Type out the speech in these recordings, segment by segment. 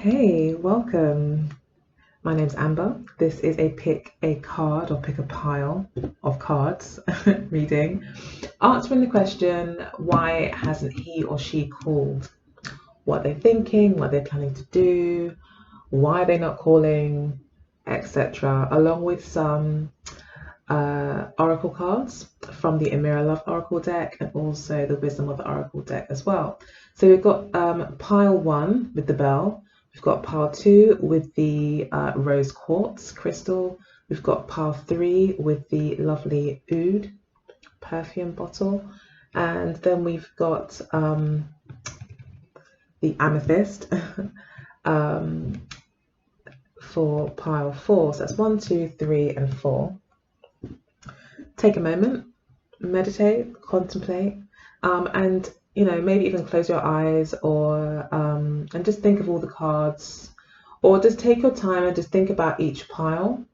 Hey, welcome. My name's Amber. This is a pick a card or pick a pile of cards reading. Answering the question, why hasn't he or she called? What they're thinking, what they're planning to do, why they're not calling, etc. Along with some oracle cards from the Amira Love Oracle deck and also the Wisdom of the Oracle deck as well. So we've got pile 1 with the bell. We've got pile 2 with the rose quartz crystal. We've got pile 3 with the lovely oud perfume bottle. And then we've got the amethyst for pile 4. So that's 1, 2, 3, and 4. Take a moment, meditate, contemplate, and maybe even close your eyes or and just think of all the cards, or just take your time and just think about each pile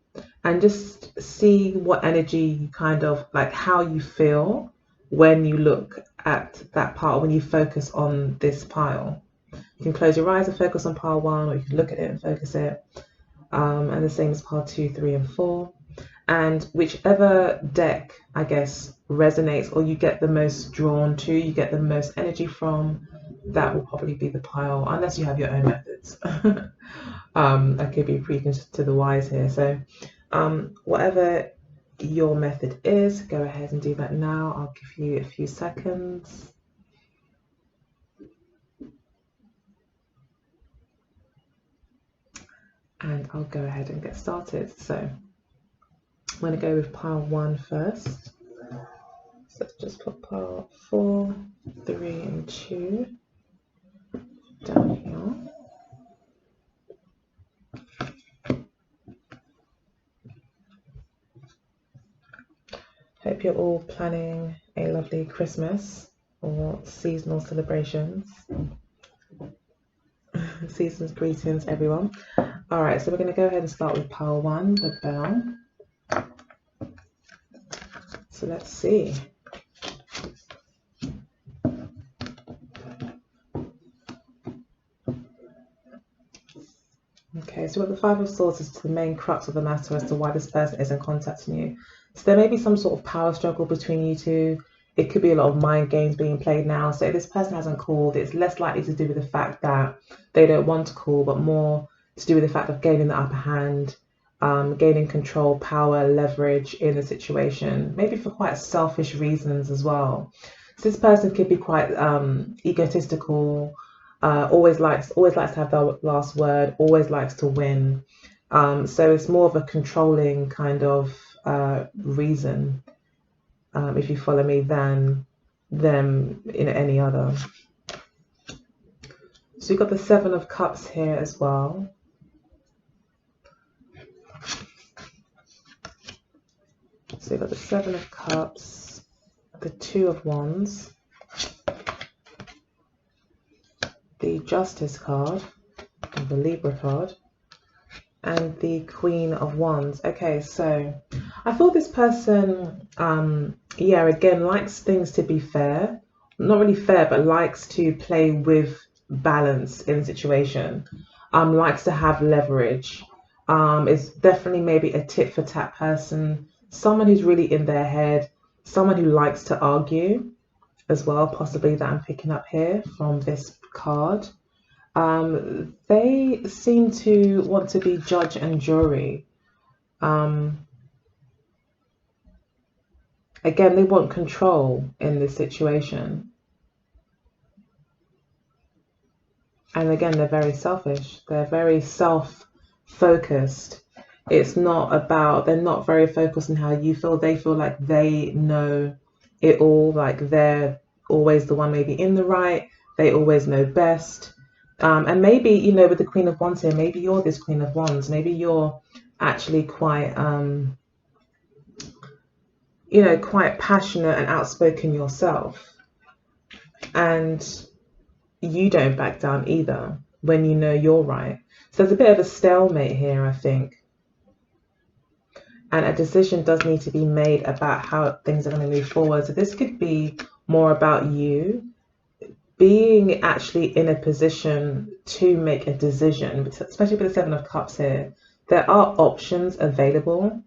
and just see what energy you kind of like, how you feel when you look at that pile, when you focus on this pile. You can close your eyes and focus on pile 1, or you can look at it and focus it, and the same as pile 2, 3, and 4. And whichever deck, I guess, resonates or you get the most drawn to, you get the most energy from, that will probably be the pile, unless you have your own methods. I could be preaching to the wise here. So whatever your method is, go ahead and do that now. I'll give you a few seconds. And I'll go ahead and get started. So I'm going to go with pile 1 first. So let's just put pile 4, 3, and 2 down here. Hope you're all planning a lovely Christmas or seasonal celebrations. Season's greetings, everyone. All right, so we're going to go ahead and start with pile 1, the bell. So let's see. Okay, so we've got the Five of Swords as the main crux of the matter as to why this person isn't contacting you. So there may be some sort of power struggle between you two. It could be a lot of mind games being played now. So if this person hasn't called, it's less likely to do with the fact that they don't want to call, but more to do with the fact of gaining the upper hand, gaining control, power, leverage in the situation, maybe for quite selfish reasons as well. So this person could be quite egotistical, always likes to have the last word, always likes to win. So it's more of a controlling kind of reason, if you follow me, than them in any other. So you've got the Seven of Cups here as well. So you've got the Seven of Cups, the Two of Wands, the Justice card, the Libra card, and the Queen of Wands. Okay, so I thought this person, again, likes things to be fair. Not really fair, but likes to play with balance in the situation. Likes to have leverage. Is definitely maybe a tit for tat person. Someone who's really in their head. Someone who likes to argue as well, possibly, that I'm picking up here from this card. They seem to want to be judge and jury. Again, they want control in this situation. And again, they're very selfish. They're very self-focused. It's not about, they're not very focused on how you feel. They feel like they know it all, like they're always the one maybe in the right. They always know best. And maybe, with the Queen of Wands here, maybe you're this Queen of Wands. Maybe you're actually quite, quite passionate and outspoken yourself. And you don't back down either when you know you're right. So there's a bit of a stalemate here, I think. And a decision does need to be made about how things are going to move forward. So this could be more about you being actually in a position to make a decision, especially with the Seven of Cups here. There are options available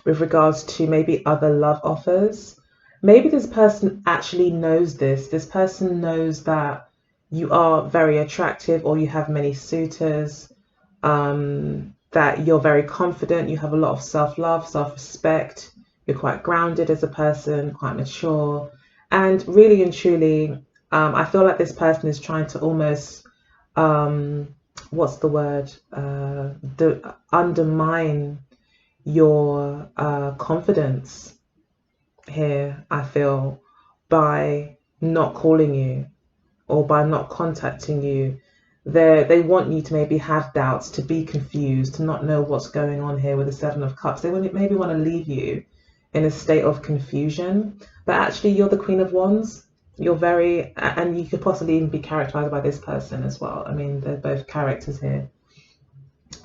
with regards to maybe other love offers. Maybe this person actually knows this. This person knows that you are very attractive or you have many suitors, that you're very confident, you have a lot of self-love, self-respect, you're quite grounded as a person, quite mature. And really and truly, I feel like this person is trying to almost, what's the word, undermine your confidence here, I feel, by not calling you or by not contacting you. They want you to maybe have doubts, to be confused, to not know what's going on here with the Seven of Cups. They maybe want to leave you in a state of confusion, but actually you're the Queen of Wands. You're very, and you could possibly even be characterized by this person as well. I mean, they're both characters here.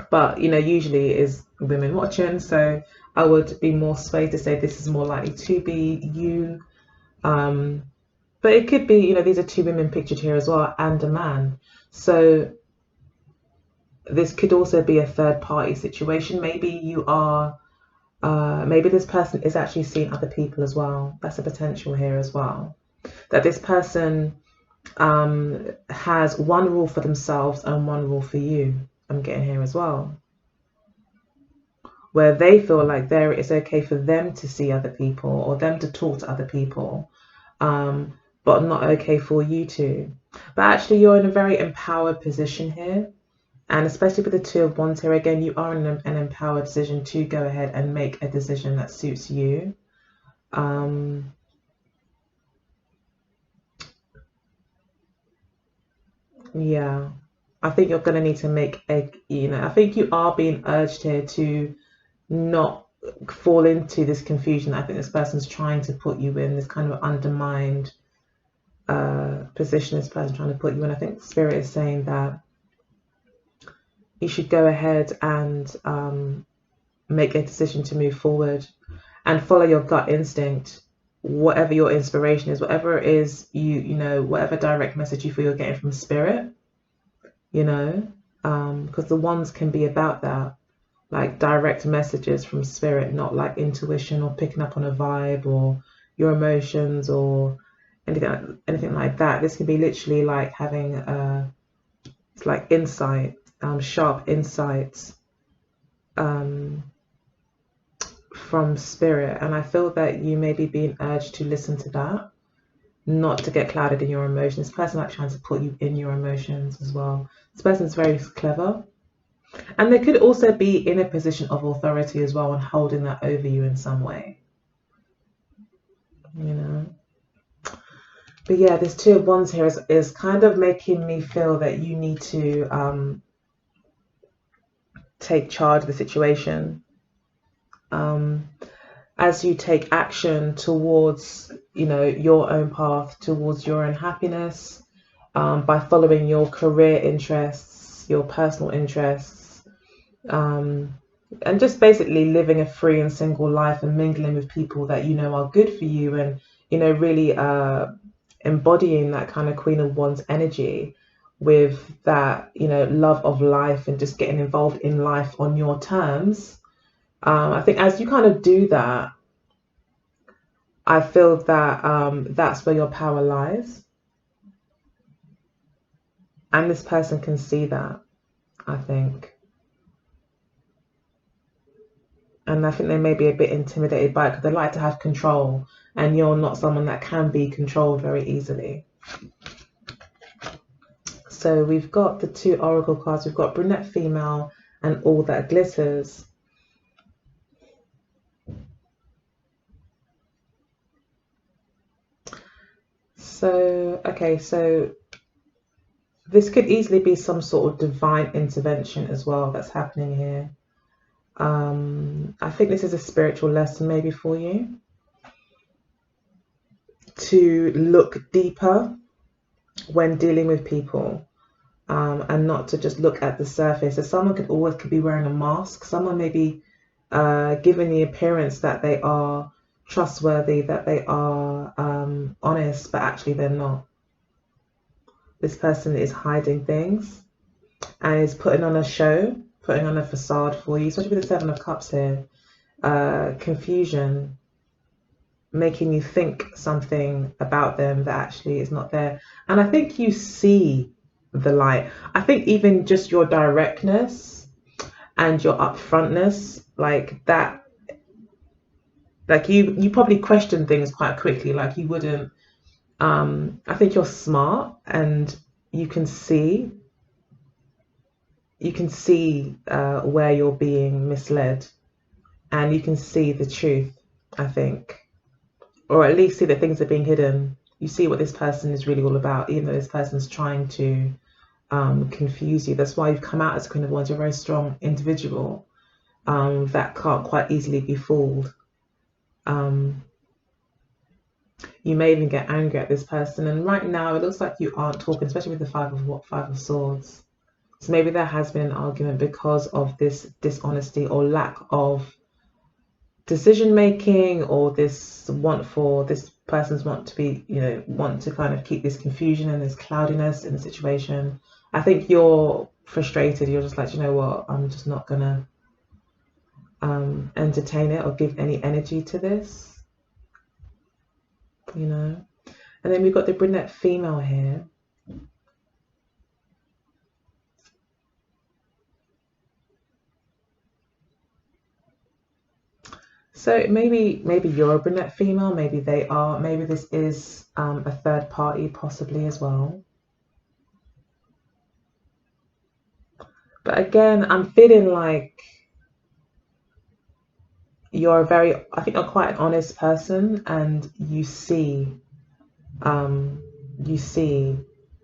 But, you know, usually it is women watching, so I would be more swayed to say this is more likely to be you. But it could be, you know, these are two women pictured here as well, and a man. So this could also be a third party situation. Maybe you are, maybe this person is actually seeing other people as well. That's a potential here as well. That this person has one rule for themselves and one rule for you. I'm getting here as well, where they feel like it's okay for them to see other people or them to talk to other people, but not okay for you to. But actually you're in a very empowered position here, and especially with the Two of Wands here, again, you are in an empowered decision to go ahead and make a decision that suits you. Yeah, I think you're going to need to make I think you are being urged here to not fall into this confusion. I think this person's trying to put you in this kind of undermined position. This person trying to put you in. I think Spirit is saying that you should go ahead and make a decision to move forward and follow your gut instinct, whatever your inspiration is, whatever it is, whatever direct message you feel you're getting from Spirit, because the wands can be about that, like direct messages from Spirit, not like intuition or picking up on a vibe or your emotions or anything like that. This can be literally like having it's like insight, sharp insights from Spirit. And I feel that you may be being urged to listen to that, not to get clouded in your emotions. This person like trying to put you in your emotions as well. This person's very clever. And they could also be in a position of authority as well and holding that over you in some way. But yeah, this Two of Wands here is kind of making me feel that you need to take charge of the situation. As you take action towards, your own path, towards your own happiness, by following your career interests, your personal interests, and just basically living a free and single life and mingling with people that are good for you, and really embodying that kind of Queen of Wands energy with that love of life and just getting involved in life on your terms. I think as you kind of do that, I feel that that's where your power lies, and this person can see that, I think. And I think they may be a bit intimidated by it because they like to have control, and you're not someone that can be controlled very easily. So we've got the two oracle cards. We've got Brunette Female and All That Glitters. So, okay, so this could easily be some sort of divine intervention as well that's happening here. I think this is a spiritual lesson maybe for you, to look deeper when dealing with people, and not to just look at the surface. So someone could be wearing a mask. Someone may be giving the appearance that they are trustworthy, that they are honest, but actually they're not. This person is hiding things and is putting on a show, putting on a facade for you, especially with the Seven of Cups here. Confusion, making you think something about them that actually is not there. And I think you see the light. I think even just your directness and your upfrontness, like that, like you probably question things quite quickly. Like you wouldn't. I think you're smart and you can see where you're being misled, and you can see the truth, I think, or at least see that things are being hidden. You see what this person is really all about, even though this person's trying to confuse you. That's why you've come out as Queen of Wands. You're a very strong individual that can't quite easily be fooled. You may even get angry at this person, and right now it looks like you aren't talking, especially with the Five of Swords. So maybe there has been an argument because of this dishonesty or lack of decision making, or this person's want to be, want to kind of keep this confusion and this cloudiness in the situation. I think you're frustrated. You're just like, you know what, I'm just not gonna entertain it or give any energy to this, And then we've got the brunette female here. So maybe you're a brunette female, maybe they are, maybe this is a third party possibly as well. But again, I'm feeling like I think you're quite an honest person, and you see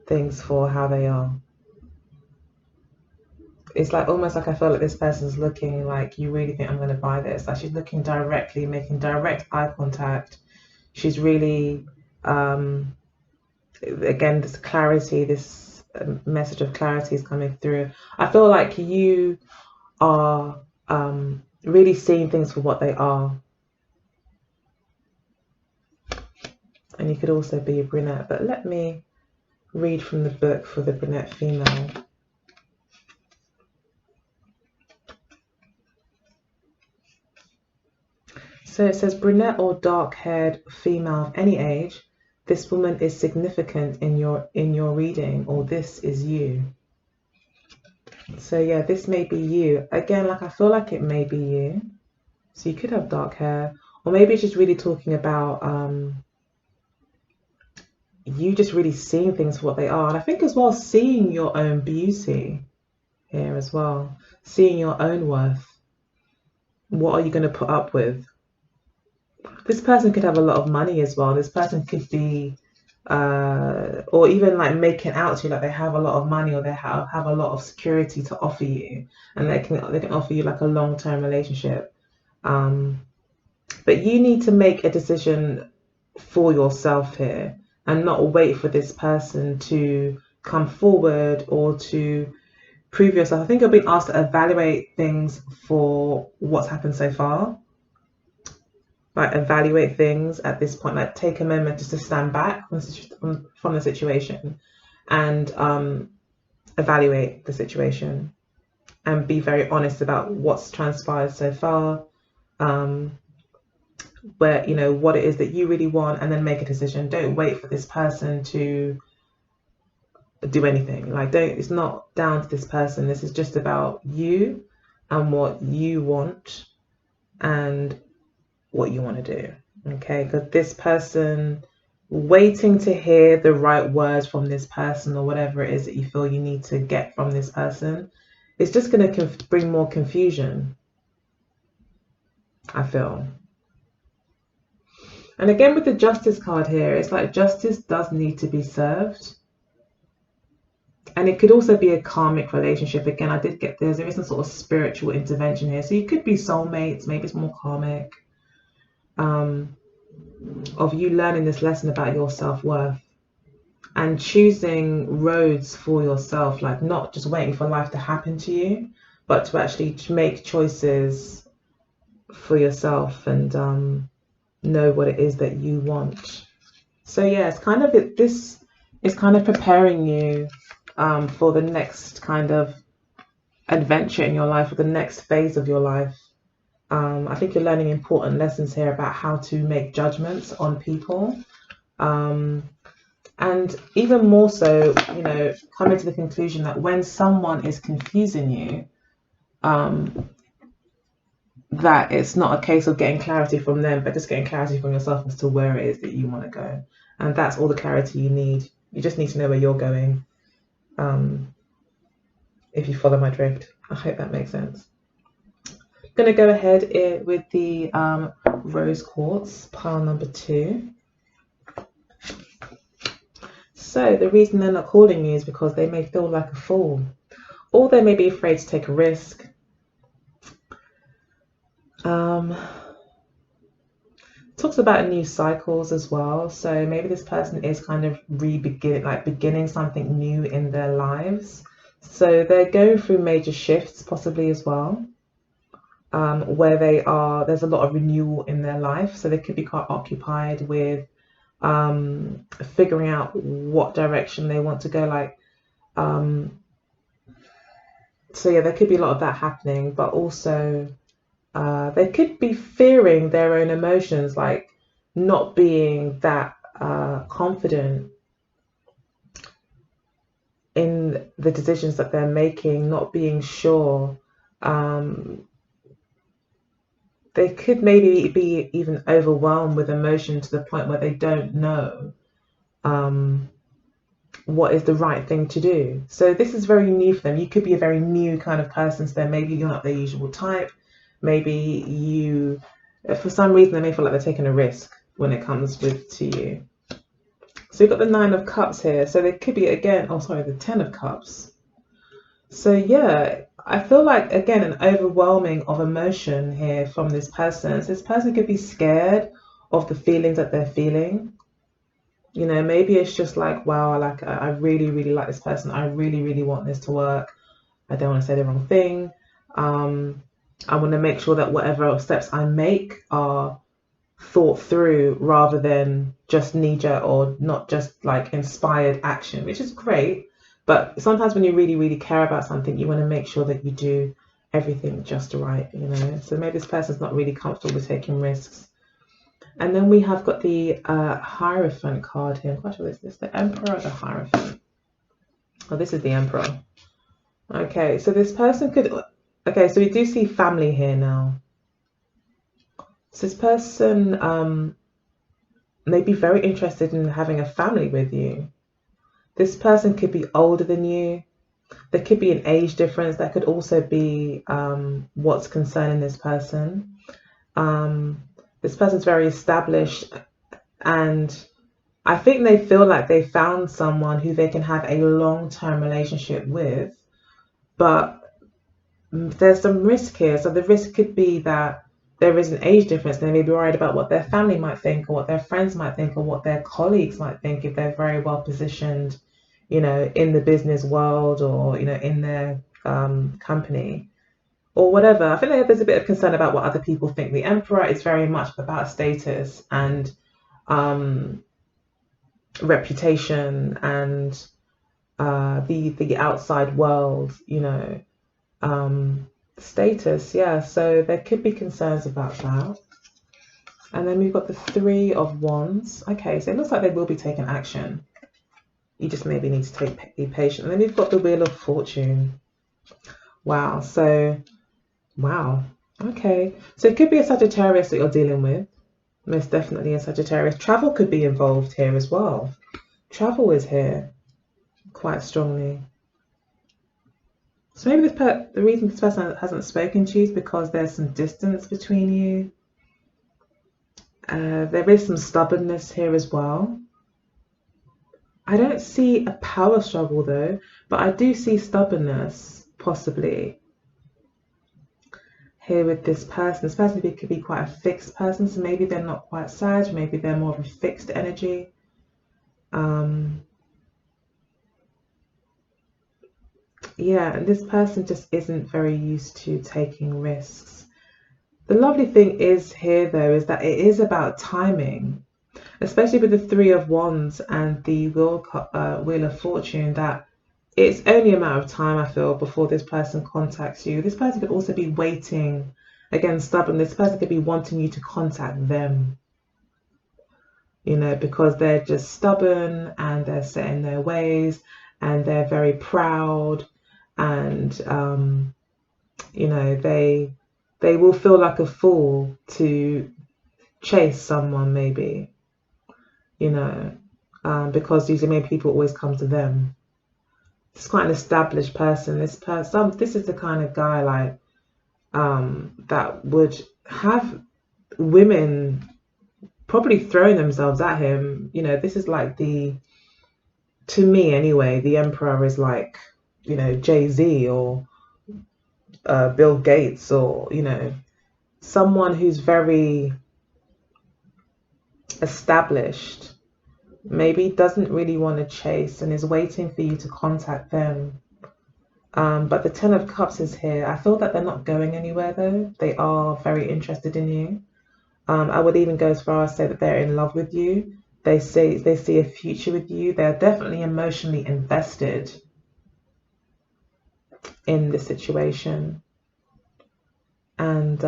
things for how they are. It's like almost like I feel like this person's looking like, you really think I'm going to buy this? Like she's looking directly, making direct eye contact. She's really, again, this clarity, this message of clarity is coming through. I feel like you are really seeing things for what they are. And you could also be a brunette, but let me read from the book for the brunette female. So it says, brunette or dark-haired female of any age, this woman is significant in your reading, or this is you. So yeah, this may be you. Again, like I feel like it may be you. So you could have dark hair, or maybe it's just really talking about you just really seeing things for what they are. And I think as well, seeing your own beauty here as well, seeing your own worth. What are you going to put up with? This person could have a lot of money as well. This person could be, or even like making out to you like they have a lot of money, or they have a lot of security to offer you, and they can offer you like a long-term relationship. But you need to make a decision for yourself here, and not wait for this person to come forward or to prove yourself. I think you're being asked to evaluate things for what's happened so far. Like evaluate things at this point, like take a moment just to stand back from the situation and evaluate the situation and be very honest about what's transpired so far, where what it is that you really want, and then make a decision. Don't wait for this person to do anything. Like it's not down to this person. This is just about you and what you want and what you want to do. Okay, because this person, waiting to hear the right words from this person, or whatever it is that you feel you need to get from this person, it's just going to bring more confusion, I feel. And again, with the Justice card here, it's like justice does need to be served. And it could also be a karmic relationship. Again, I did get there is some sort of spiritual intervention here. So you could be soulmates, maybe it's more karmic. Of you learning this lesson about your self-worth and choosing roads for yourself, like not just waiting for life to happen to you, but to actually make choices for yourself and know what it is that you want. So yeah, it's kind of this is kind of preparing you for the next kind of adventure in your life, or the next phase of your life. I think you're learning important lessons here about how to make judgments on people. And even more so, coming to the conclusion that when someone is confusing you, that it's not a case of getting clarity from them, but just getting clarity from yourself as to where it is that you want to go. And that's all the clarity you need. You just need to know where you're going, if you follow my drift. I hope that makes sense. I'm going to go ahead with the rose quartz, pile number 2. So the reason they're not calling you is because they may feel like a fool, or they may be afraid to take a risk. Talks about new cycles as well. So maybe this person is kind of beginning something new in their lives. So they're going through major shifts possibly as well, where there's a lot of renewal in their life. So they could be quite occupied with figuring out what direction they want to go. So yeah, there could be a lot of that happening, but also they could be fearing their own emotions, like not being that confident in the decisions that they're making, not being sure. They could maybe be even overwhelmed with emotion to the point where they don't know what is the right thing to do. So this is very new for them. You could be a very new kind of person to them. Maybe you're not their usual type. Maybe for some reason, they may feel like they're taking a risk when it comes to you. So you've got the 9 of Cups here. So there could be, again, the 10 of Cups. So yeah, I feel like, again, an overwhelming of emotion here from this person. So this person could be scared of the feelings that they're feeling. Maybe it's just like, wow, I really, really like this person. I really, really want this to work. I don't want to say the wrong thing. I want to make sure that whatever steps I make are thought through rather than just knee-jerk or not just like inspired action, which is great. But sometimes when you really, really care about something, you want to make sure that you do everything just right, So maybe this person's not really comfortable with taking risks. And then we have got the Hierophant card here. I'm quite sure this is the Emperor or the Hierophant. Oh, this is the Emperor. Okay, so this person could... Okay, so we do see family here now. So this person may be very interested in having a family with you. This person could be older than you. There could be an age difference. That could also be what's concerning this person. This person's very established, and I think they feel like they found someone who they can have a long-term relationship with, but there's some risk here. So the risk could be that there is an age difference. They may be worried about what their family might think, or what their friends might think, or what their colleagues might think if they're very well positioned, in the business world, or, in their company or whatever. I feel like there's a bit of concern about what other people think. The Emperor is very much about status and reputation and the outside world, status. Yeah, so there could be concerns about that. And then we've got the 3 of Wands. Okay, so it looks like they will be taking action. You just maybe need to be patient. And then we've got the Wheel of Fortune. Wow. Okay, so it could be a Sagittarius that you're dealing with. Most definitely a Sagittarius. Travel could be involved here as well. Travel is here quite strongly. So maybe the reason this person hasn't spoken to you is because there's some distance between you. There is some stubbornness here as well. I don't see a power struggle though, but I do see stubbornness possibly here with this person. This person could be quite a fixed person, so maybe they're not quite Sag, maybe they're more of a fixed energy. Yeah, and this person just isn't very used to taking risks. The lovely thing is here, though, is that it is about timing, especially with the Three of Wands and the Wheel of Fortune, that it's only a matter of time, I feel, before this person contacts you. This person could also be waiting, again, stubborn. This person could be wanting you to contact them, you know, because they're just stubborn and they're set in their ways and they're very proud, and you know, they will feel like a fool to chase someone, maybe, you know, because usually maybe people always come to them. It's quite an established person. This is the kind of guy, like, that would have women probably throwing themselves at him. You know, this is like to me anyway, the Emperor is like, you know, Jay-Z or Bill Gates, or, you know, someone who's very established, maybe doesn't really want to chase and is waiting for you to contact them. But the Ten of Cups is here. I feel that they're not going anywhere, though. They are very interested in you. I would even go as far as say that they're in love with you. They see a future with you. They're definitely emotionally invested in the situation. And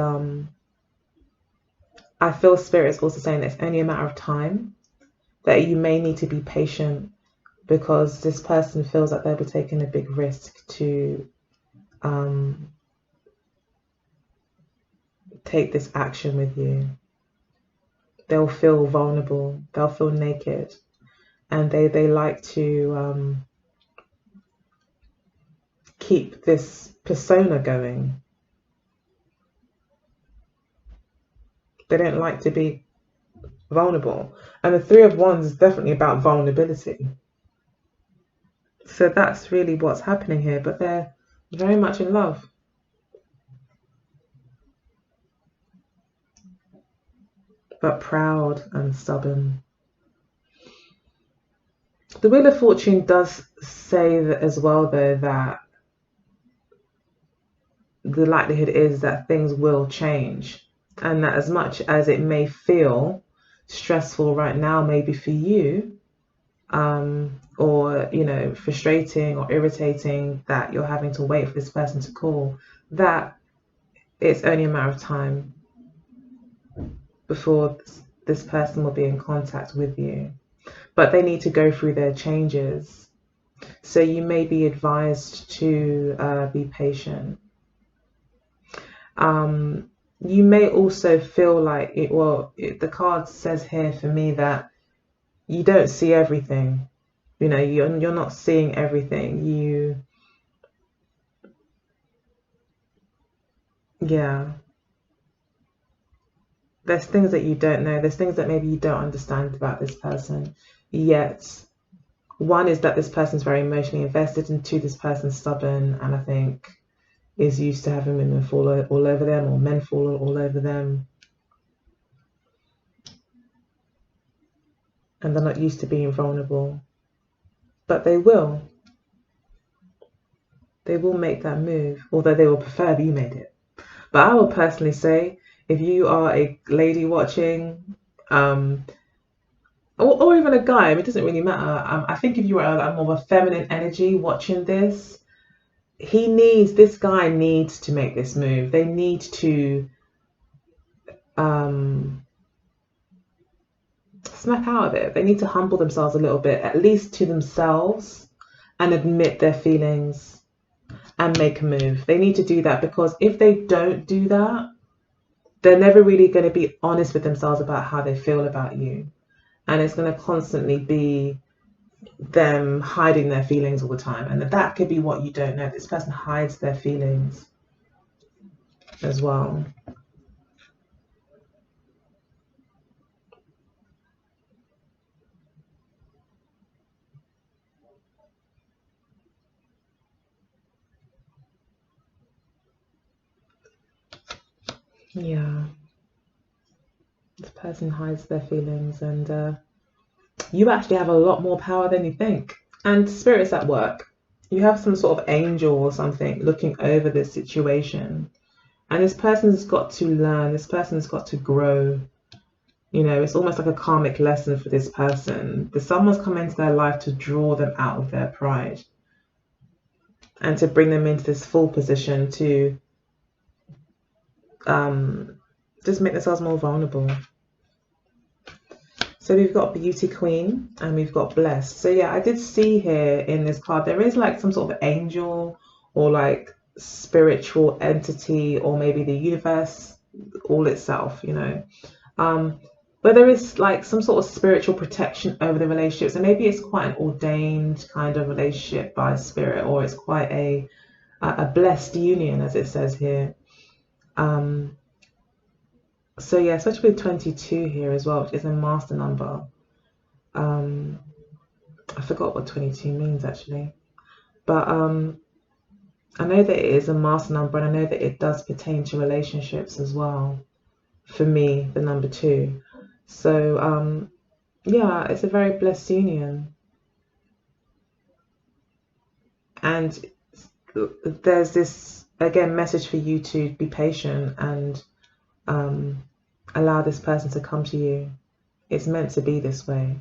I feel Spirit is also saying that it's only a matter of time, that you may need to be patient, because this person feels like they'll be taking a big risk to take this action with you. They'll feel vulnerable, they'll feel naked, and they like to keep this persona going. They don't like to be vulnerable. And the Three of Wands is definitely about vulnerability. So that's really what's happening here, but they're very much in love. But proud and stubborn. The Wheel of Fortune does say that as well, though, that the likelihood is that things will change, and that as much as it may feel stressful right now, maybe for you, or, you know, frustrating or irritating that you're having to wait for this person to call, that it's only a matter of time before this person will be in contact with you. But they need to go through their changes. So you may be advised to be patient. You may also feel like the card says here for me that you don't see everything. You know, you're not seeing everything. Yeah. There's things that you don't know. There's things that maybe you don't understand about this person yet. One is that this person's very emotionally invested, and two, this person's stubborn, and I think is used to having women fall all over them, or men fall all over them. And they're not used to being vulnerable. But they will. They will make that move, although they will prefer if you made it. But I will personally say, if you are a lady watching, or even a guy, it doesn't really matter. I think if you are more of a feminine energy watching this, this guy needs to make this move. They need to snap out of it. They need to humble themselves a little bit, at least to themselves, and admit their feelings and make a move. They need to do that, because if they don't do that, they're never really going to be honest with themselves about how they feel about you. And it's going to constantly be them hiding their feelings all the time. And that could be what you don't know. This person hides their feelings as well. Yeah. This person hides their feelings, and you actually have a lot more power than you think. And Spirit's at work. You have some sort of angel or something looking over this situation. And this person's got to learn, this person's got to grow. You know, it's almost like a karmic lesson for this person. Someone's come into their life to draw them out of their pride and to bring them into this full position to just make themselves more vulnerable. So we've got Beauty Queen and we've got Blessed. So yeah, I did see here in this card, there is like some sort of angel or like spiritual entity or maybe the universe all itself, you know. But there is like some sort of spiritual protection over the relationship. So maybe it's quite an ordained kind of relationship by spirit, or it's quite a blessed union, as it says here. So yeah, especially with 22 here as well, which is a master number. I forgot what 22 means actually, but I know that it is a master number, and I know that it does pertain to relationships as well. For me, the number 2. So yeah, it's a very blessed union, and there's this again message for you to be patient and allow this person to come to you. It's meant to be this way.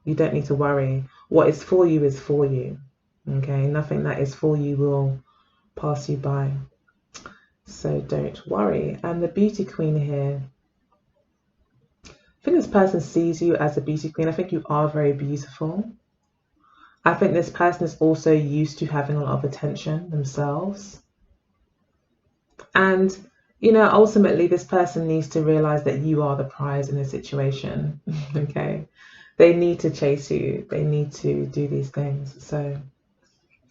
You don't need to worry. What is for you is for you. Okay, nothing that is for you will pass you by. So don't worry. And the Beauty Queen here, I think this person sees you as a beauty queen. I think you are very beautiful. I think this person is also used to having a lot of attention themselves. And, you know, ultimately this person needs to realize that you are the prize in the situation. Okay. They need to chase you. They need to do these things. So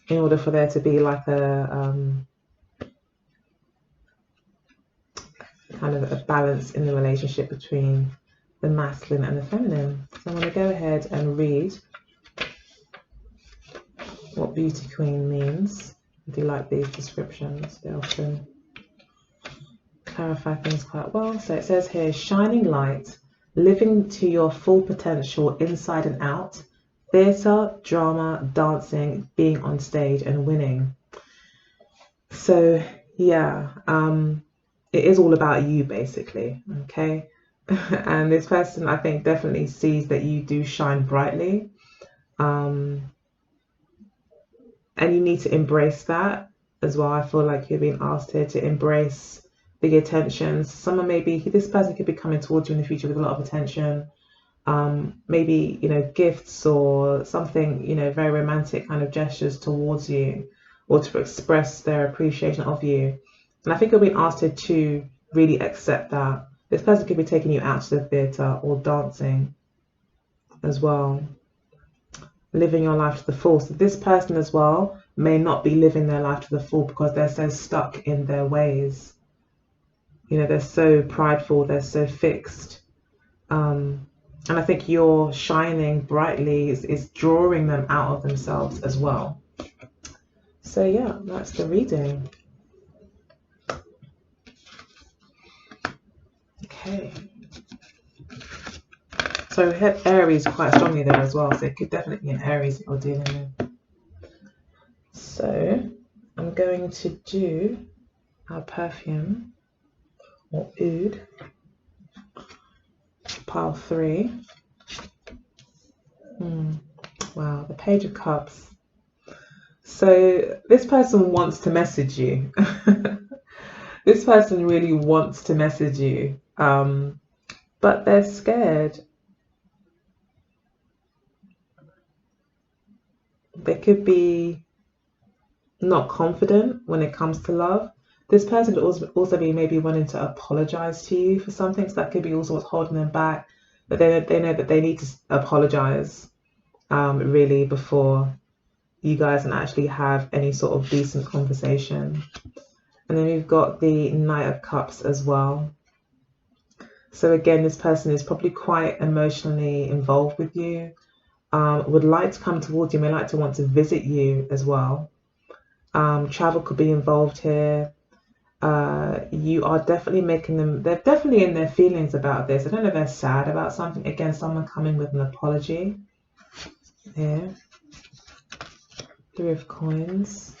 in order for there to be like a kind of a balance in the relationship between the masculine and the feminine. So I'm going to go ahead and read what Beauty Queen means. I do like these descriptions. They often clarify things quite well. So it says here, shining light, living to your full potential inside and out, theatre, drama, dancing, being on stage and winning. So yeah, it is all about you basically, okay? And this person, I think, definitely sees that you do shine brightly. And you need to embrace that as well. I feel like you're being asked here to embrace the attentions. This person could be coming towards you in the future with a lot of attention. Maybe, you know, gifts or something, you know, very romantic kind of gestures towards you, or to express their appreciation of you. And I think you're being asked here to really accept that. This person could be taking you out to the theatre or dancing as well, living your life to the full. So this person as well may not be living their life to the full because they're so stuck in their ways. You know, they're so prideful, they're so fixed. And I think your shining brightly is drawing them out of themselves as well. So yeah, that's the reading. Okay. So we have Aries quite strongly there as well, so it could definitely be an Aries that you're dealing with. So I'm going to do our perfume or oud, pile 3. Wow, the Page of Cups. So this person wants to message you. This person really wants to message you, but they're scared. They could be not confident when it comes to love. This person could also be maybe wanting to apologize to you for something, so that could be also what's holding them back. But they know that they need to apologize really before you guys can actually have any sort of decent conversation. And then we've got the Knight of Cups as well. So again, this person is probably quite emotionally involved with you, would like to come towards you, may like to want to visit you as well. Travel could be involved here. You are definitely making them, they're definitely in their feelings about this. I don't know if they're sad about something. Again, someone coming with an apology here. 3 of Coins,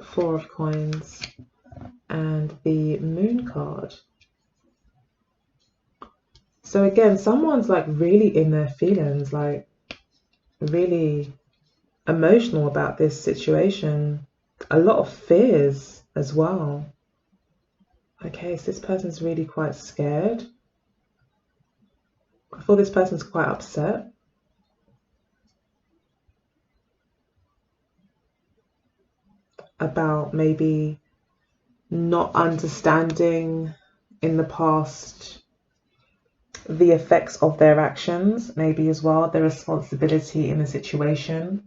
4 of Coins, and the Moon card. So again, someone's like really in their feelings, like really emotional about this situation. A lot of fears as well. Okay, so this person's really quite scared. I feel this person's quite upset. About maybe not understanding in the past the effects of their actions, maybe as well, their responsibility in the situation.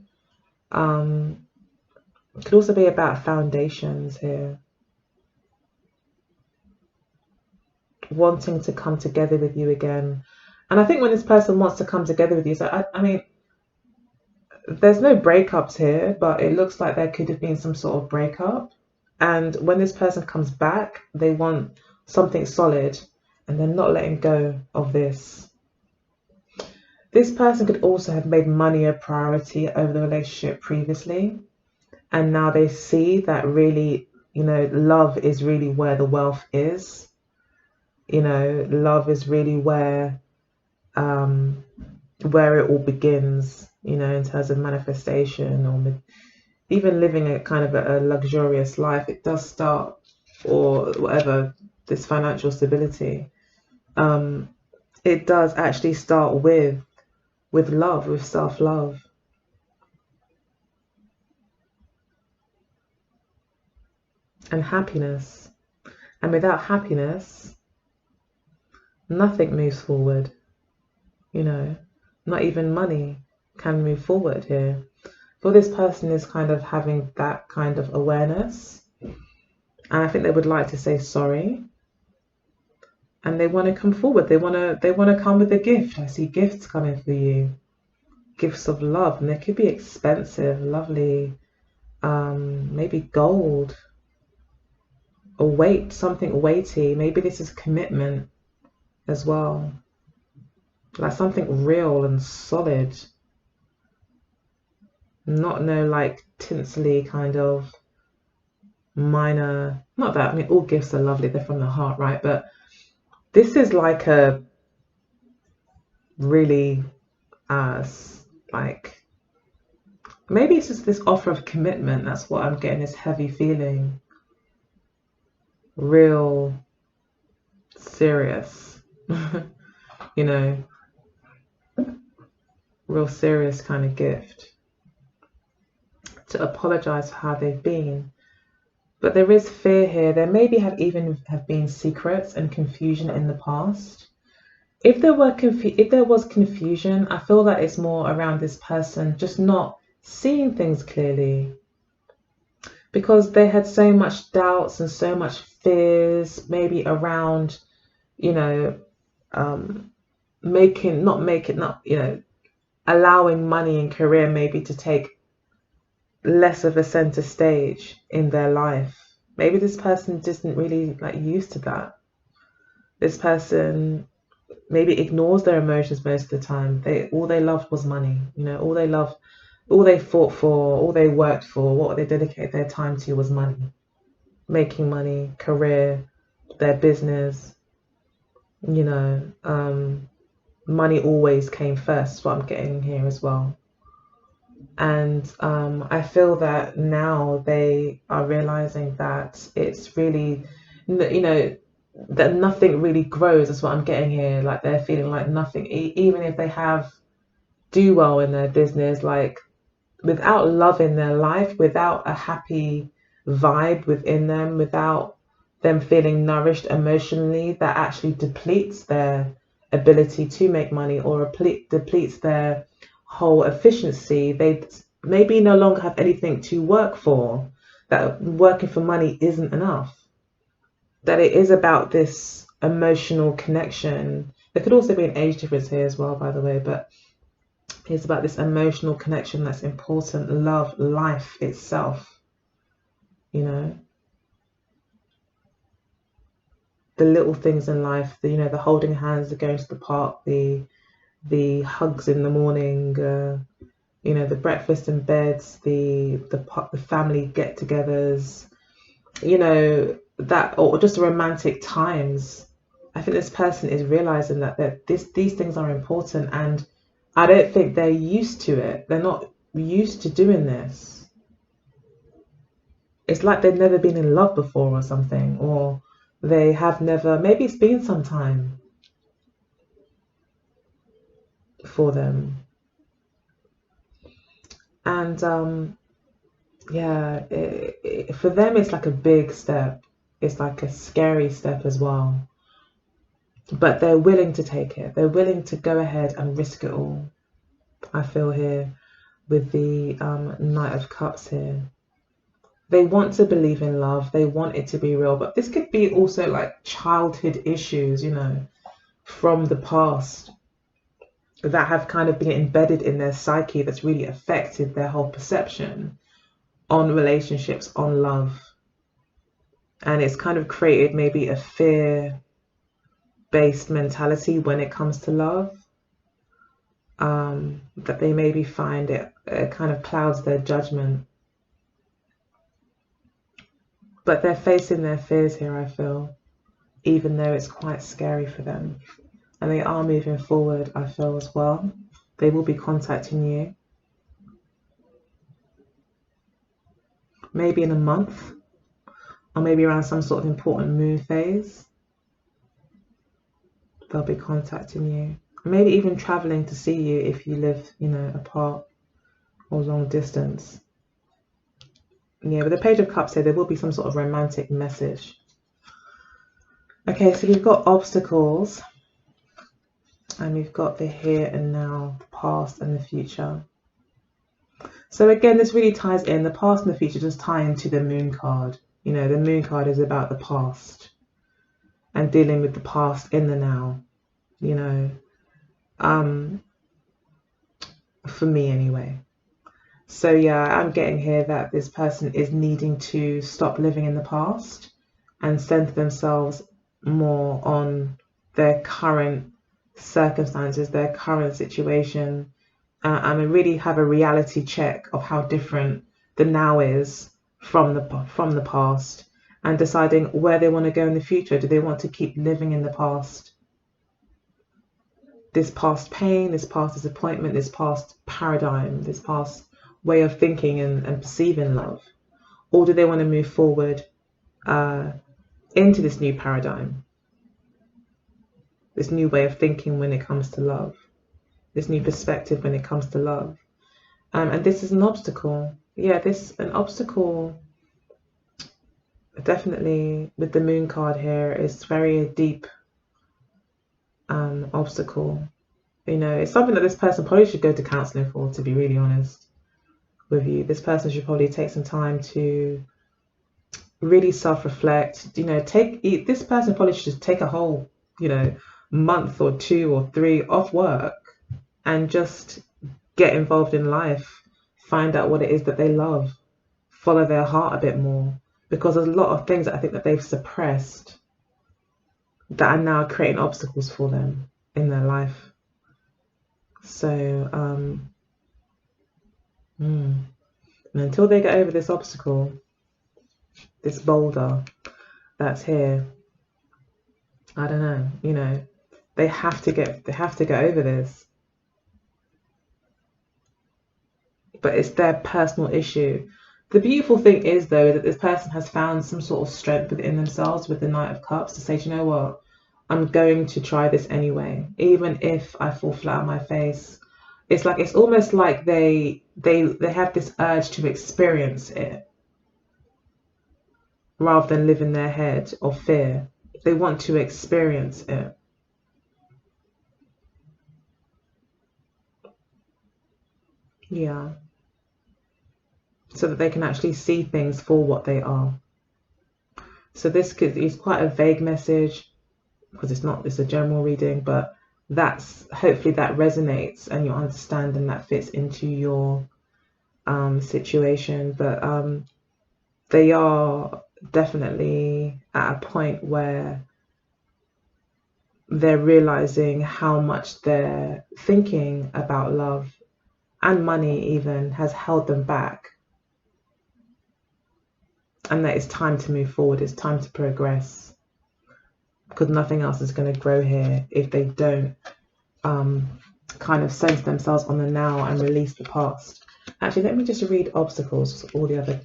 It could also be about foundations here. Wanting to come together with you again. And I think when this person wants to come together with you, so I mean, there's no breakups here, but it looks like there could have been some sort of breakup. And when this person comes back, they want something solid and they're not letting go of this. This person could also have made money a priority over the relationship previously. And now they see that really, you know, love is really where the wealth is. You know, love is really where it all begins, you know, in terms of manifestation or even living a kind of a luxurious life. It does start, or whatever, this financial stability. It does actually start with love, with self-love. And happiness. And without happiness, nothing moves forward. You know, not even money can move forward here. For this person is kind of having that kind of awareness. And I think they would like to say sorry. And they want to come forward. They want to come with a gift. I see gifts coming for you. Gifts of love. And they could be expensive, lovely, maybe gold. A weight, something weighty. Maybe this is commitment as well. Like something real and solid. Not no like tinsely kind of minor, not that, I mean, all gifts are lovely, they're from the heart, right? But this is like a really, like, maybe it's just this offer of commitment. That's what I'm getting, this heavy feeling. Real serious, you know, real serious kind of gift. To apologize for how they've been. But there is fear here. There maybe have been secrets and confusion in the past. If there was confusion, I feel that it's more around this person just not seeing things clearly. Because they had so much doubts and so much fears, maybe around, you know, allowing money and career maybe to take less of a center stage in their life. Maybe this person isn't really like used to that. This person maybe ignores their emotions most of the time. All they loved was money. You know, all they fought for, all they worked for, what they dedicated their time to was money. Making money, career, their business. You know, money always came first. That's what I'm getting here as well. And I feel that now they are realizing that it's really, you know, that nothing really grows. That's what I'm getting here. Like they're feeling like nothing, even if they do well in their business, like without love in their life, without a happy vibe within them, without them feeling nourished emotionally, that actually depletes their ability to make money or depletes their whole efficiency. They maybe no longer have anything to work for, that working for money isn't enough, that it is about this emotional connection. There could also be an age difference here as well, by the way, but it's about this emotional connection that's important. Love, life itself, you know, the little things in life, you know, the holding hands, the going to the park, the hugs in the morning, you know, the breakfast in beds, the family get-togethers, you know, that, or just romantic times. I think this person is realizing that these things are important, and I don't think they're used to it. They're not used to doing this. It's like they've never been in love before or something, or they have never, maybe it's been some time for them. And yeah, for them, it's like a big step. It's like a scary step as well. But they're willing to take it. They're willing to go ahead and risk it all. I feel here with the Knight of Cups here. They want to believe in love. They want it to be real. But this could be also like childhood issues, you know, from the past that have kind of been embedded in their psyche that's really affected their whole perception on relationships, on love. And it's kind of created maybe a fear-based mentality when it comes to love. That they maybe find it kind of clouds their judgment. But they're facing their fears here, I feel, even though it's quite scary for them. And they are moving forward, I feel, as well. They will be contacting you. Maybe in a month, or maybe around some sort of important moon phase. They'll be contacting you. Maybe even traveling to see you if you live, you know, apart or long distance. Yeah, with the Page of Cups here, there will be some sort of romantic message. Okay, so we've got obstacles, and we've got the here and now, the past and the future. So again, this really ties in, the past and the future just tie into the Moon card. You know, the Moon card is about the past and dealing with the past in the now, you know, for me anyway. So yeah, I'm getting here that this person is needing to stop living in the past and center themselves more on their current circumstances, their current situation, and really have a reality check of how different the now is from the past, and deciding where they want to go in the future. Do they want to keep living in the past? This past pain, this past disappointment, this past paradigm, this past way of thinking and perceiving love? Or do they want to move forward into this new paradigm, this new way of thinking when it comes to love, this new perspective when it comes to love? And this is an obstacle. Yeah, an obstacle, definitely with the Moon card here, is very deep obstacle. You know, it's something that this person probably should go to counseling for, to be really honest with you. This person should probably take some time to really self-reflect. You know, this person probably should just take a whole, you know, month or 2 or 3 off work and just get involved in life, find out what it is that they love, follow their heart a bit more, because there's a lot of things that I think that they've suppressed that are now creating obstacles for them in their life. So and until they get over this obstacle, this boulder that's here, I don't know, you know, they have to get over this. But it's their personal issue. The beautiful thing is, though, that this person has found some sort of strength within themselves with the Knight of Cups to say, you know what, I'm going to try this anyway, even if I fall flat on my face. It's like, it's almost like they have this urge to experience it rather than live in their head of fear. They want to experience it. Yeah. So that they can actually see things for what they are. So this is quite a vague message, because it's a general reading, but hopefully that resonates and you understand and that fits into your situation. But they are definitely at a point where they're realizing how much their thinking about love and money even has held them back. and that it's time to move forward, it's time to progress, because nothing else is going to grow here if they don't kind of center themselves on the now and release the past. Actually, let me just read obstacles. All the other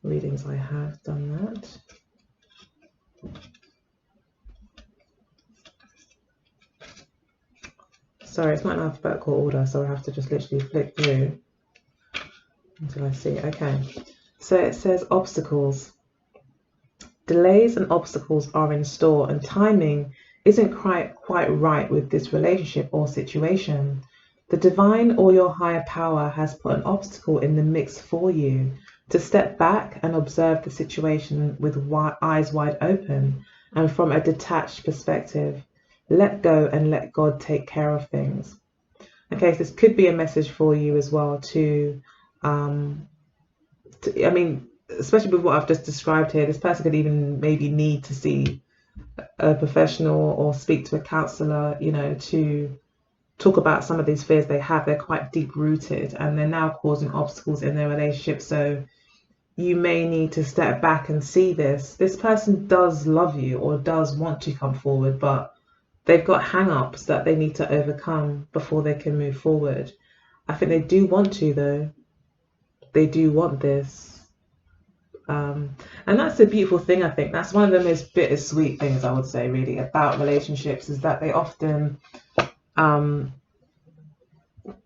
readings I have done that. Sorry, it's not in alphabetical order, so I have to just literally flick through until I see. Okay, so it says obstacles. Delays and obstacles are in store, and timing isn't quite right with this relationship or situation. The divine or your higher power has put an obstacle in the mix for you to step back and observe the situation with eyes wide open and from a detached perspective. Let go and let God take care of things. Okay, so this could be a message for you as well especially with what I've just described here, this person could even maybe need to see a professional or speak to a counselor, to talk about some of these fears they have. They're quite deep rooted and they're now causing obstacles in their relationship. So you may need to step back and see this. This person does love you or does want to come forward, but they've got hang-ups that they need to overcome before they can move forward. I think they do want to, though. They do want this. And that's the beautiful thing, I think. That's one of the most bittersweet things, I would say, really, about relationships, is that they often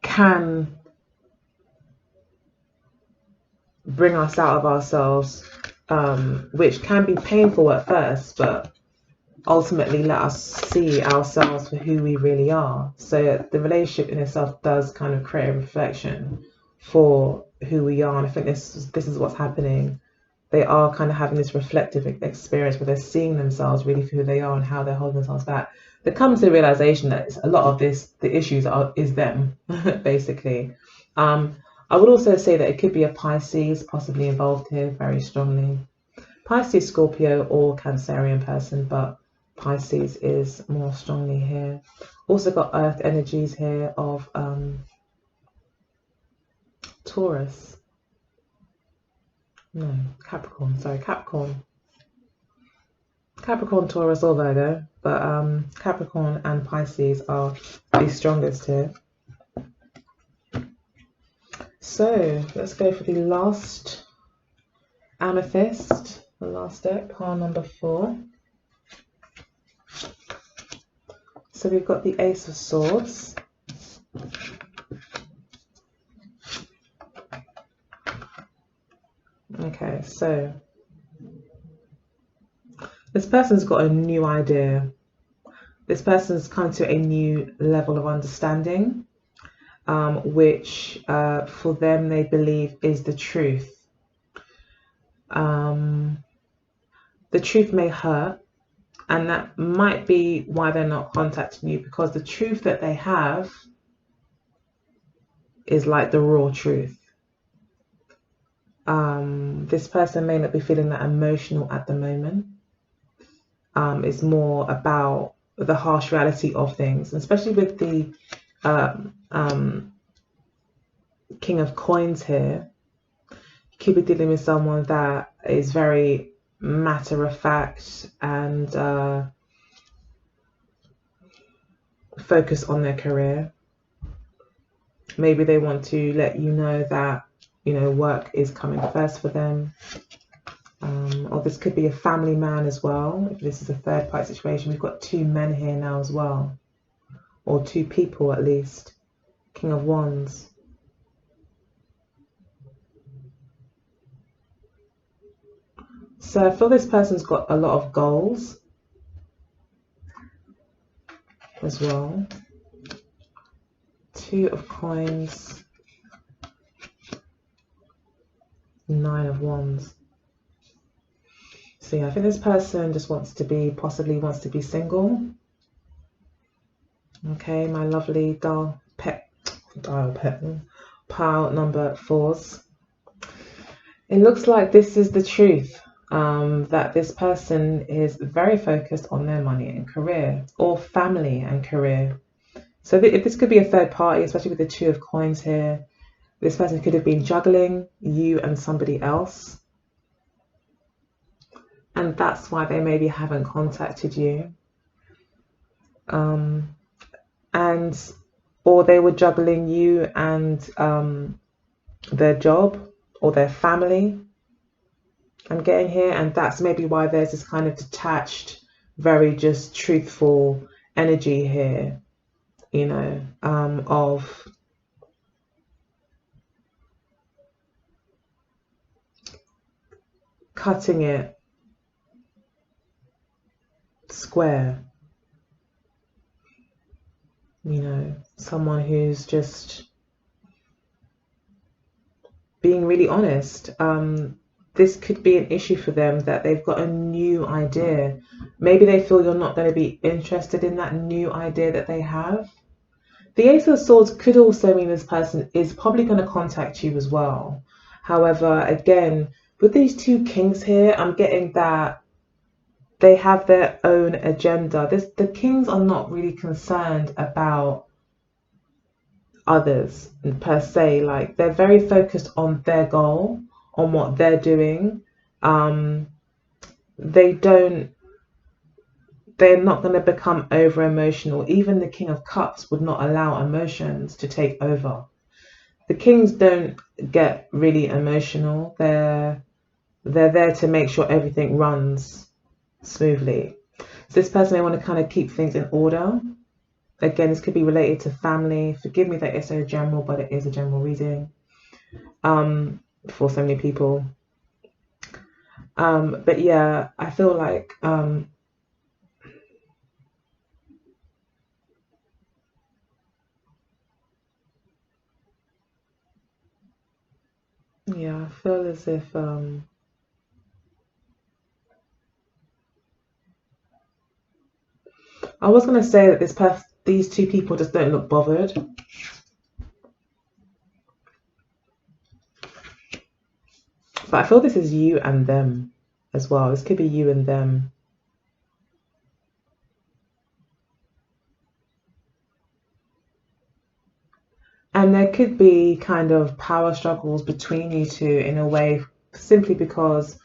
can bring us out of ourselves, which can be painful at first, but ultimately let us see ourselves for who we really are. So the relationship in itself does kind of create a reflection for who we are, and I think this is what's happening. They are kind of having this reflective experience where they're seeing themselves really for who they are and how they're holding themselves back. They come to the realization that a lot of the issues is them, basically. I would also say that it could be a Pisces possibly involved here very strongly. Pisces, Scorpio, or Cancerian person, but Pisces is more strongly here. Also got earth energies here of Taurus. No, Capricorn. Sorry, Capricorn. Capricorn, Taurus, or Virgo, but Capricorn and Pisces are the strongest here. So let's go for the last amethyst, the last deck, pile number 4. So we've got the Ace of Swords. Okay, so this person's got a new idea. This person's come to a new level of understanding, which for them they believe is the truth. The truth may hurt, and that might be why they're not contacting you, because the truth that they have is like the raw truth. This person may not be feeling that emotional at the moment. It's more about the harsh reality of things, especially with the King of Coins here. You could be dealing with someone that is very matter of fact and focus on their career. Maybe they want to let you know that work is coming first for them. Or this could be a family man as well. If this is a third party situation, we've got 2 men here now as well, or 2 people at least. King of Wands. So I feel this person's got a lot of goals as well. 2 of Coins, 9 of Wands. So yeah, I think this person just possibly wants to be single. Okay, my lovely pile number 4s. It looks like this is the truth, that this person is very focused on their money and career, or family and career. So if this could be a third party, especially with the 2 of Coins here, This person could have been juggling you and somebody else, and that's why they maybe haven't contacted you. And or they were juggling you and their job or their family. I'm getting here, and that's maybe why there's this kind of detached, very just truthful energy here, you know, of cutting it square. You know, someone who's just being really honest. This could be an issue for them, that they've got a new idea. Maybe they feel you're not going to be interested in that new idea that they have. The Ace of Swords could also mean this person is probably going to contact you as well. However, again, with these two kings here, I'm getting that they have their own agenda. The kings are not really concerned about others per se. Like, they're very focused on their goal, on what they're doing. They're not going to become over emotional. Even the King of Cups would not allow emotions to take over. The kings don't get really emotional. They're there to make sure everything runs smoothly. So this person may want to kind of keep things in order. Again, this could be related to family. Forgive me that it's so general, but it is a general reading for so many people. But yeah, I feel like yeah, I feel as if I was gonna say that these two people just don't look bothered. But I feel this is you and them as well. This could be you and them. And there could be kind of power struggles between you two in a way, simply because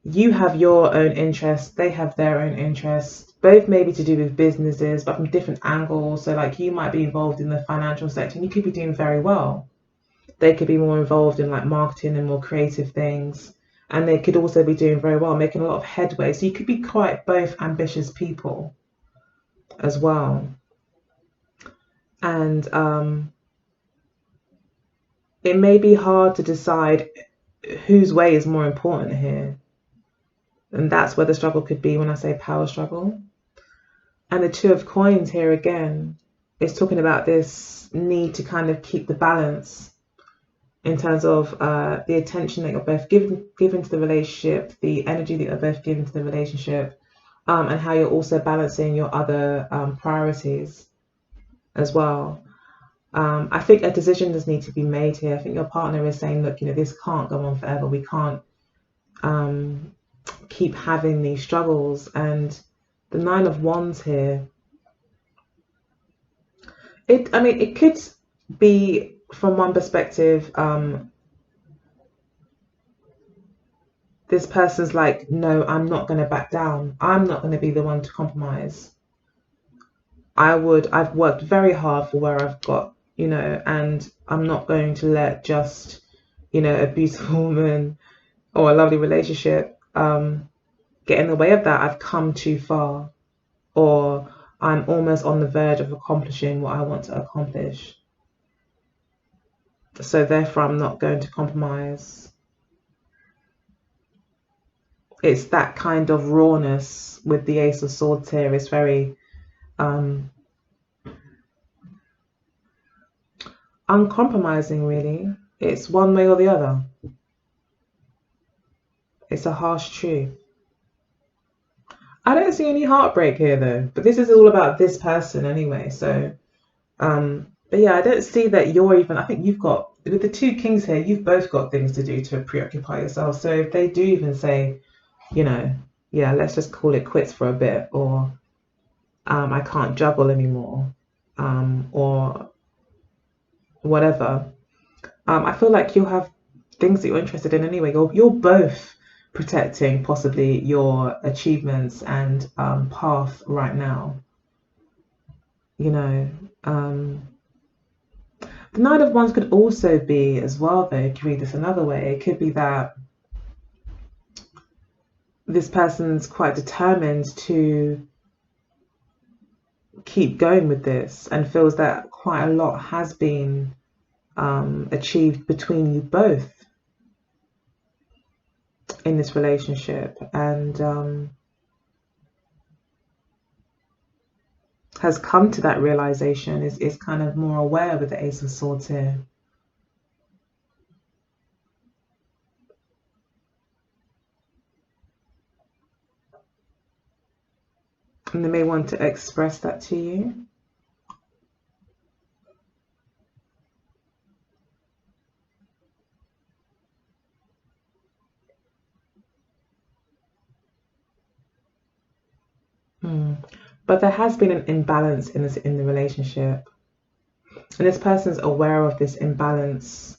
you have your own interests, they have their own interests, both maybe to do with businesses, but from different angles. So like, you might be involved in the financial sector and you could be doing very well. They could be more involved in like marketing and more creative things. And they could also be doing very well, making a lot of headway. So you could be quite both ambitious people as well. And it may be hard to decide whose way is more important here. And that's where the struggle could be when I say power struggle. And the Two of Coins here again is talking about this need to kind of keep the balance in terms of the attention that you're both giving to the relationship, the energy that you're both giving to the relationship, and how you're also balancing your other priorities as well. I think a decision does need to be made here. I think your partner is saying, look, this can't go on forever. We can't keep having these struggles. And the Nine of Wands here, it could be, from one perspective, this person's like, no, I'm not going to back down. I'm not going to be the one to compromise. I've worked very hard for where I've got, and I'm not going to let just, a beautiful woman or a lovely relationship get in the way of that. I've come too far, or I'm almost on the verge of accomplishing what I want to accomplish. So therefore, I'm not going to compromise. It's that kind of rawness with the Ace of Swords here. It's very uncompromising, really. It's one way or the other. It's a harsh truth. I don't see any heartbreak here though, but this is all about this person anyway. So, but yeah, I don't see that you're even, I think you've got, with the two kings here, you've both got things to do to preoccupy yourself. So if they do even say, yeah, let's just call it quits for a bit, or I can't juggle anymore, or whatever, I feel like you'll have things that you're interested in anyway. You're both protecting possibly your achievements and path right now. You know, the Nine of Wands could also be as well, though, if you read this another way, it could be that this person's quite determined to keep going with this and feels that quite a lot has been achieved between you both in this relationship, and has come to that realization, is kind of more aware with the Ace of Swords here. And they may want to express that to you. But there has been an imbalance in the relationship, and this person's aware of this imbalance.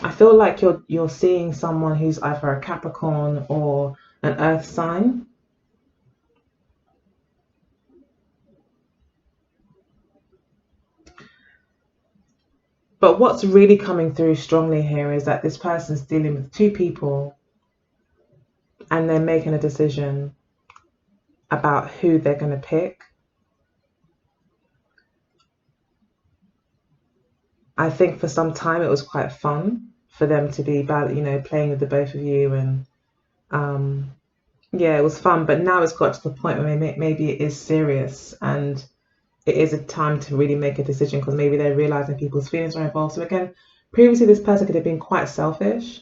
I feel like you're seeing someone who's either a Capricorn or an Earth sign. But what's really coming through strongly here is that this person's dealing with two people and they're making a decision about who they're going to pick. I think for some time it was quite fun for them to be, playing with the both of you, and yeah, it was fun. But now it's got to the point where maybe it is serious, and it is a time to really make a decision, because maybe they're realizing people's feelings are involved. So again, previously this person could have been quite selfish,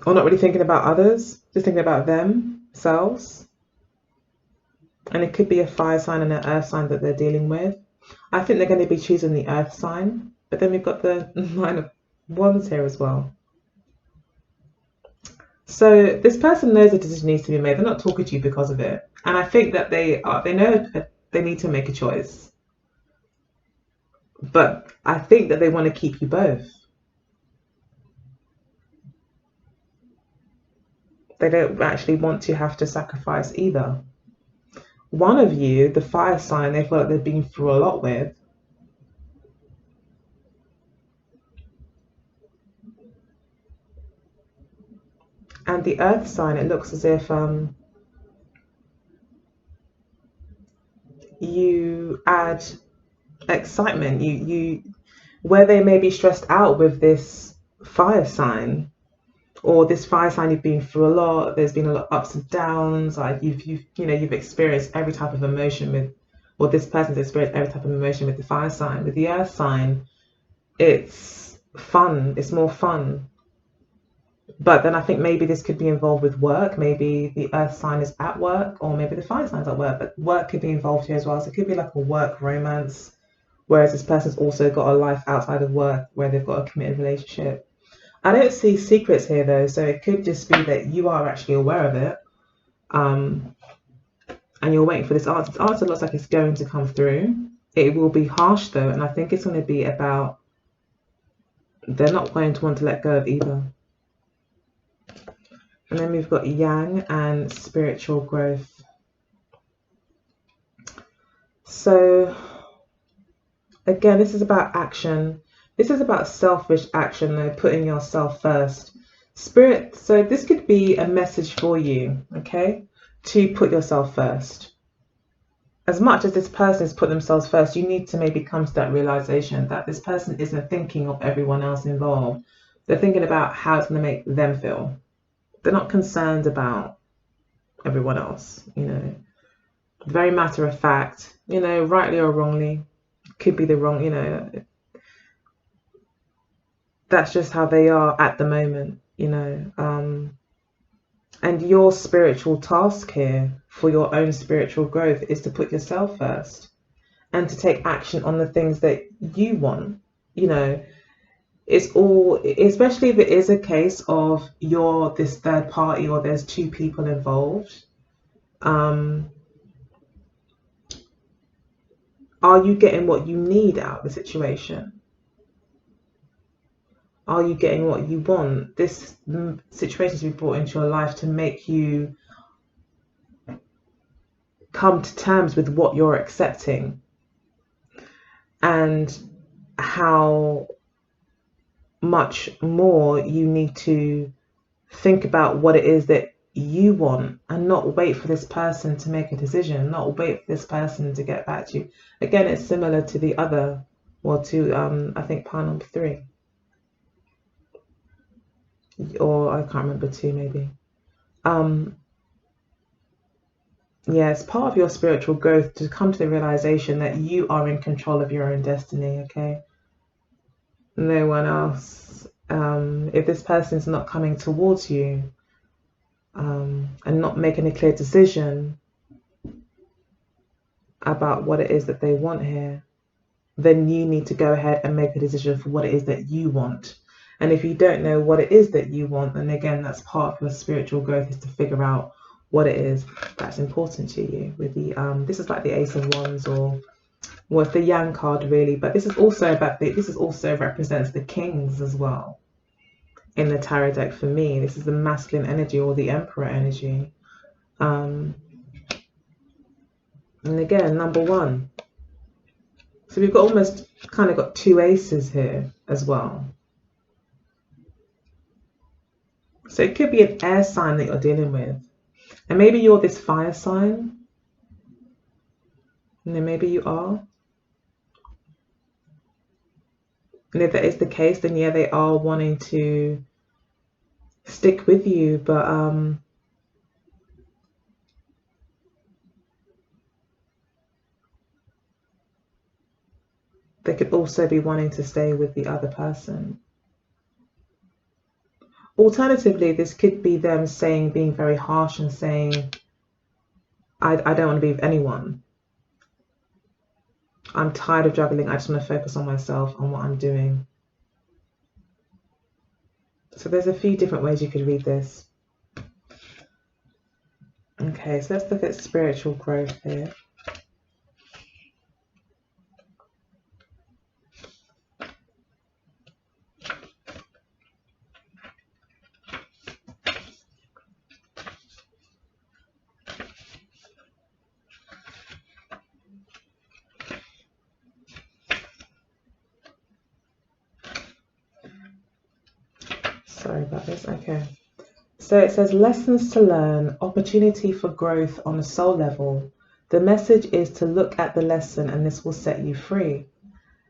or not really thinking about others, just thinking about themselves. And it could be a fire sign and an earth sign that they're dealing with. I think they're going to be choosing the earth sign, but then we've got the Nine of Wands here as well. So this person knows a decision needs to be made. They're not talking to you because of it. And I think that they know they need to make a choice. But I think that they want to keep you both. They don't actually want to have to sacrifice either. One of you, the fire sign, they feel like they've been through a lot with. And the earth sign, it looks as if you add excitement. You where they may be stressed out with this fire sign, or this fire sign, you've been through a lot, there's been a lot of ups and downs, like you've experienced every type of emotion with, or this person's experienced every type of emotion with the fire sign. With the earth sign, it's fun, it's more fun. But then I think maybe this could be involved with work. Maybe the earth sign is at work, or maybe the fire sign's at work, but work could be involved here as well. So it could be like a work romance, whereas this person's also got a life outside of work where they've got a committed relationship. I don't see secrets here though, so it could just be that you are actually aware of it, and you're waiting for this answer. This answer looks like it's going to come through. It will be harsh though, and I think it's going to be about, they're not going to want to let go of either. And then we've got Yang and spiritual growth. So again, this is about action. This is about selfish action, though, putting yourself first. Spirit, so this could be a message for you, okay, to put yourself first. As much as this person has put themselves first, you need to maybe come to that realization that this person isn't thinking of everyone else involved. They're thinking about how it's going to make them feel. They're not concerned about everyone else, very matter of fact, rightly or wrongly, could be the wrong, that's just how they are at the moment, and your spiritual task here for your own spiritual growth is to put yourself first and to take action on the things that you want. It's all, especially if it is a case of you're this third party or there's two people involved. Are you getting what you need out of the situation? Are you getting what you want? This situation to be brought into your life to make you come to terms with what you're accepting and how much more you need to think about what it is that you want and not wait for this person to make a decision, not wait for this person to get back to you. Again, it's similar to the other, or to I think pile number 3, or I can't remember 2 maybe. Yeah, it's part of your spiritual growth to come to the realization that you are in control of your own destiny, okay? No one else. If this person's not coming towards you and not making a clear decision about what it is that they want here, then you need to go ahead and make a decision for what it is that you want. And if you don't know what it is that you want, then again, that's part of your spiritual growth, is to figure out what it is that's important to you. With the this is like the Ace of Wands, or well, it's the Yang card really, but this is also about this is also represents the Kings as well in the tarot deck. For me, this is the masculine energy, or the Emperor energy. And again, number 1. So we've got almost kind of got 2 aces here as well. So it could be an air sign that you're dealing with. And maybe you're this fire sign. And then maybe you are. And if that is the case, then yeah, they are wanting to stick with you. But they could also be wanting to stay with the other person. Alternatively, this could be them being very harsh and saying, I don't want to be with anyone. I'm tired of juggling. I just want to focus on myself, on what I'm doing. So there's a few different ways you could read this. Okay, so let's look at spiritual growth here. Sorry about this. Okay. So it says lessons to learn, opportunity for growth on a soul level. The message is to look at the lesson and this will set you free.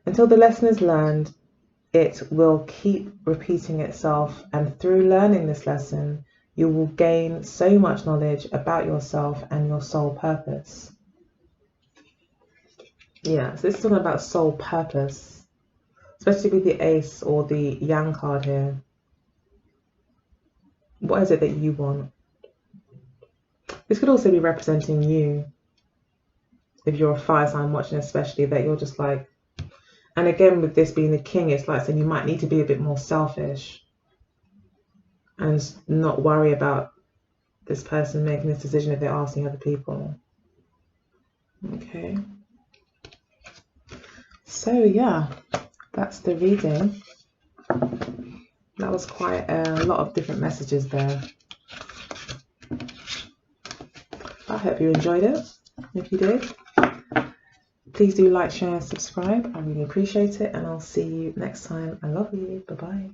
Until the lesson is learned, it will keep repeating itself, and through learning this lesson, you will gain so much knowledge about yourself and your soul purpose. Yeah, so this is talking about soul purpose, especially with the Ace or the Yang card here. What is it that you want? This could also be representing you. If you're a fire sign watching, especially, that you're just like, and again, with this being the King, it's like saying you might need to be a bit more selfish and not worry about this person making this decision if they're asking other people. Okay. So yeah, that's the reading. That was quite a lot of different messages there. I hope you enjoyed it. If you did, please do like, share, subscribe. I really appreciate it, and I'll see you next time. I love you. Bye-bye.